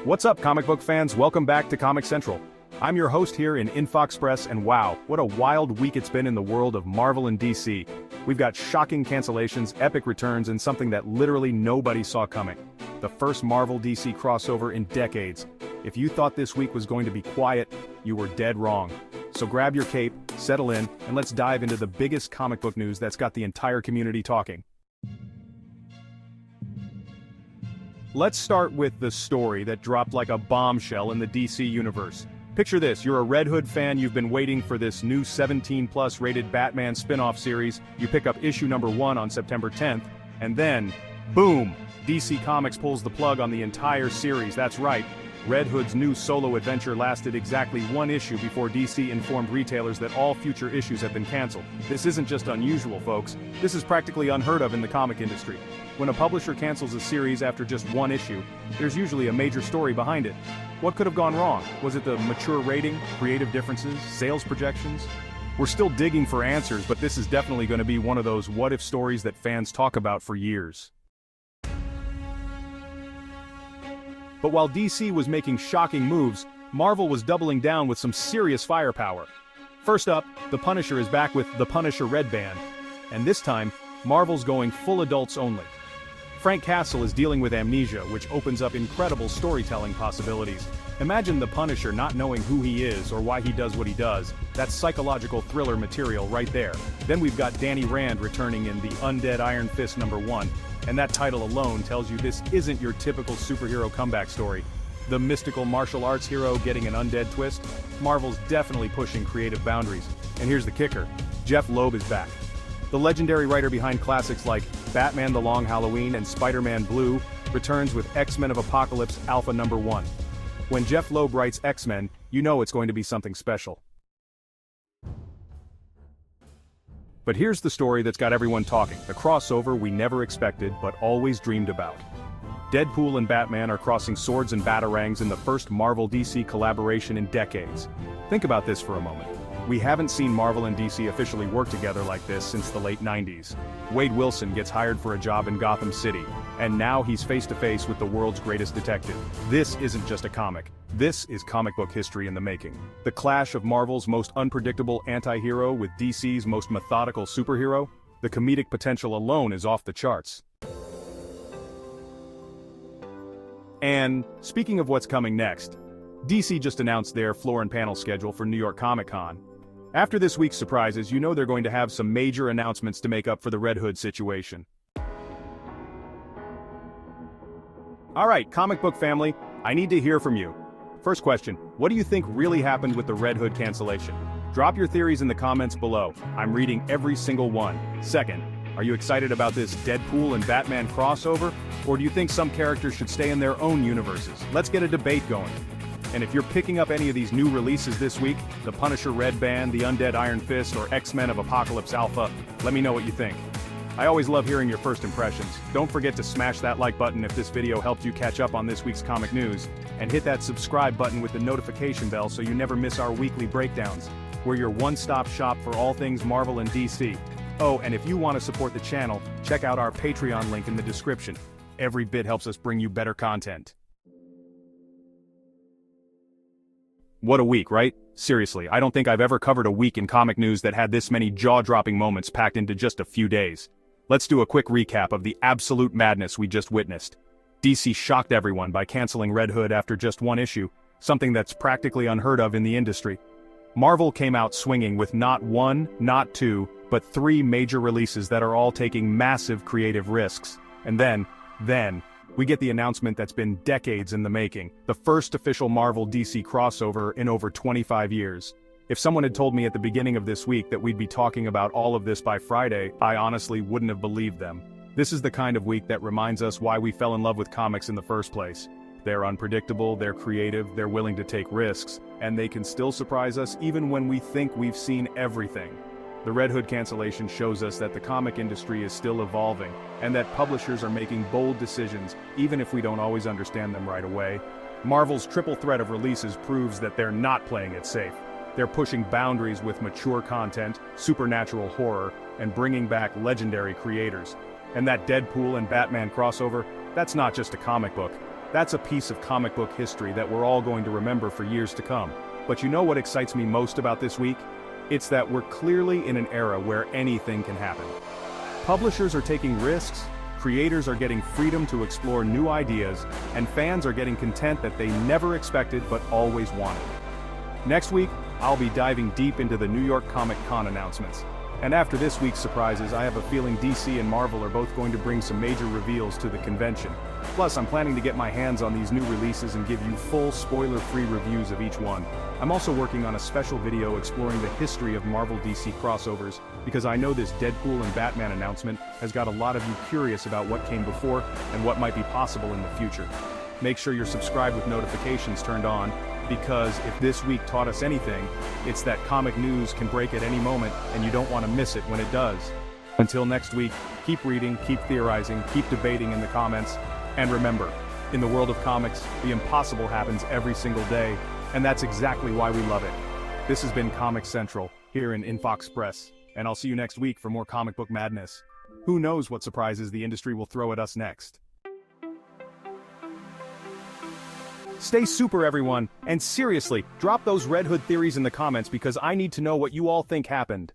What's up, comic book fans? Welcome back to Comic Central. I'm your host here in InfoExpress, and wow, what a wild week it's been in the world of Marvel and DC. We've got shocking cancellations, epic returns, and something that literally nobody saw coming. The first Marvel-DC crossover in decades. If you thought this week was going to be quiet, you were dead wrong. So grab your cape, settle in, and let's dive into the biggest comic book news that's got the entire community talking. Let's start with the story that dropped like a bombshell in the DC universe. Picture this, you're a Red Hood fan, you've been waiting for this new 17+ rated Batman spin-off series, you pick up issue number 1 on September 10th, and then, boom! DC Comics pulls the plug on the entire series. That's right, Red Hood's new solo adventure lasted exactly 1 issue before DC informed retailers that all future issues have been canceled. This isn't just unusual, folks, this is practically unheard of in the comic industry. When a publisher cancels a series after just 1 issue, there's usually a major story behind it. What could have gone wrong? Was it the mature rating, creative differences, sales projections? We're still digging for answers, but this is definitely going to be one of those what-if stories that fans talk about for years. But while DC was making shocking moves, Marvel was doubling down with some serious firepower. First up, The Punisher is back with The Punisher Red Band, and this time, Marvel's going full adults only. Frank Castle is dealing with amnesia, which opens up incredible storytelling possibilities. Imagine the Punisher not knowing who he is or why he does what he does. That's psychological thriller material right there. Then we've got Danny Rand returning in the Undead Iron Fist #1, and that title alone tells you this isn't your typical superhero comeback story. The mystical martial arts hero getting an undead twist? Marvel's definitely pushing creative boundaries. And here's the kicker, Jeph Loeb is back. The legendary writer behind classics like Batman: The Long Halloween and Spider-Man Blue returns with X-Men of Apocalypse Alpha #1. When Jeph Loeb writes X-Men, you know it's going to be something special. But here's the story that's got everyone talking, the crossover we never expected but always dreamed about. Deadpool and Batman are crossing swords and batarangs in the first Marvel-DC collaboration in decades. Think about this for a moment. We haven't seen Marvel and DC officially work together like this since the late 90s. Wade Wilson gets hired for a job in Gotham City, and now he's face-to-face with the world's greatest detective. This isn't just a comic. This is comic book history in the making. The clash of Marvel's most unpredictable anti-hero with DC's most methodical superhero? The comedic potential alone is off the charts. And, speaking of what's coming next, DC just announced their floor and panel schedule for New York Comic Con. After this week's surprises, you know they're going to have some major announcements to make up for the Red Hood situation. Alright, comic book family, I need to hear from you. First question, what do you think really happened with the Red Hood cancellation? Drop your theories in the comments below, I'm reading every single one. Second, are you excited about this Deadpool and Batman crossover? Or do you think some characters should stay in their own universes? Let's get a debate going. And if you're picking up any of these new releases this week, The Punisher Red Band, The Undead Iron Fist, or X-Men of Apocalypse Alpha, let me know what you think. I always love hearing your first impressions. Don't forget to smash that like button if this video helped you catch up on this week's comic news, and hit that subscribe button with the notification bell so you never miss our weekly breakdowns. We're your one-stop shop for all things Marvel and DC. Oh, and if you want to support the channel, check out our Patreon link in the description. Every bit helps us bring you better content. What a week, right? Seriously, I don't think I've ever covered a week in comic news that had this many jaw-dropping moments packed into just a few days. Let's do a quick recap of the absolute madness we just witnessed. DC shocked everyone by canceling Red Hood after just 1 issue, something that's practically unheard of in the industry. Marvel came out swinging with not 1, not 2, but 3 major releases that are all taking massive creative risks. And then, we get the announcement that's been decades in the making, the first official Marvel-DC crossover in over 25 years. If someone had told me at the beginning of this week that we'd be talking about all of this by Friday, I honestly wouldn't have believed them. This is the kind of week that reminds us why we fell in love with comics in the first place. They're unpredictable, they're creative, they're willing to take risks, and they can still surprise us even when we think we've seen everything. The Red Hood cancellation shows us that the comic industry is still evolving, and that publishers are making bold decisions, even if we don't always understand them right away. Marvel's triple threat of releases proves that they're not playing it safe. They're pushing boundaries with mature content, supernatural horror, and bringing back legendary creators. And that Deadpool and Batman crossover, that's not just a comic book. That's a piece of comic book history that we're all going to remember for years to come. But you know what excites me most about this week? It's that we're clearly in an era where anything can happen. Publishers are taking risks, creators are getting freedom to explore new ideas, and fans are getting content that they never expected but always wanted. Next week, I'll be diving deep into the New York Comic Con announcements. And after this week's surprises, I have a feeling DC and Marvel are both going to bring some major reveals to the convention. Plus, I'm planning to get my hands on these new releases and give you full spoiler-free reviews of each one. I'm also working on a special video exploring the history of Marvel-DC crossovers, because I know this Deadpool and Batman announcement has got a lot of you curious about what came before and what might be possible in the future. Make sure you're subscribed with notifications turned on, because if this week taught us anything, it's that comic news can break at any moment and you don't want to miss it when it does. Until next week, keep reading, keep theorizing, keep debating in the comments, and remember, in the world of comics, the impossible happens every single day, and that's exactly why we love it. This has been Comic Central, here in Infox Press, and I'll see you next week for more comic book madness. Who knows what surprises the industry will throw at us next? Stay super, everyone, and seriously, drop those Red Hood theories in the comments because I need to know what you all think happened.